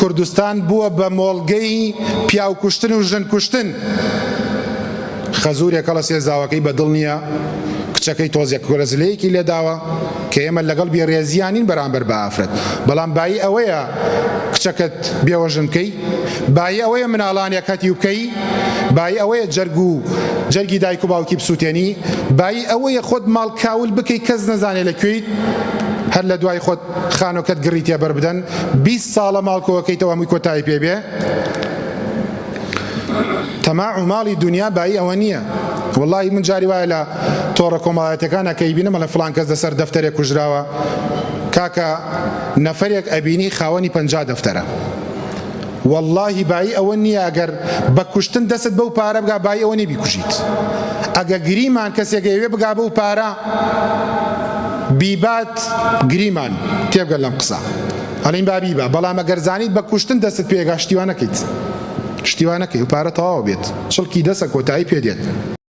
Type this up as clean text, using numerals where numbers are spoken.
کوردستان بووە بە مۆڵگەی پیاو کوشتن و ژن کوشتن. خەزوورێک کەڵە سێزاوەکەی بەدڵ نییە کچەکەی تۆزێک کۆرەزلەیەکی لێداوە کە ئێمە لەگەڵ بێڕێزیانین بەرامبەر بە ئافرەت، بەڵام بایی ئەوەیە کچەکەت بێوەژنکەی، بایی ئەوەیە مناڵانێک هەتی و بکەی، بایی ئەوەیە جەرگی دایک و باوکی بسووتێنی، بایی ئەوەیە خۆت ماڵ کاول بکەی کەس نەزانێ لەکوێیت، هەر لە دوای خۆت خانۆکەت گڕی تێبەر بدەن 20 ساڵە ماڵکۆوەکەیتەوە هەمووی کۆتایی پێبێ. تەماع و ماڵی دنیا بایی ئەوە نییە. والله من جاری وایە لە تۆڕە کۆمەڵایەتەکانە کە ئیبینم لە فڵان کەس لەسەر دەفتەرێک کوژراوە، کاکە نەفەرێک ئەبینی خاوەنی 50 دەفتەرە. واللهی بایی ئەوە نییە ئەگەر بە کوشتن دەست بەو پارە بگا، بایی ئەوە نیە بیکوژیت. ئەگە گریمان کەسێک ئەوێ بگا بەو پارە بیبات گریمان تێبگەر لەم قسە ئەڵین با بیبا، بەڵام ئەگەر زانیت بە کوشتن دەست پێگا شتیوان نەکەیت، شتیوان نەکەی و پارە تەواو بێت، چڵکی دەسە کۆتایی پێ دێت.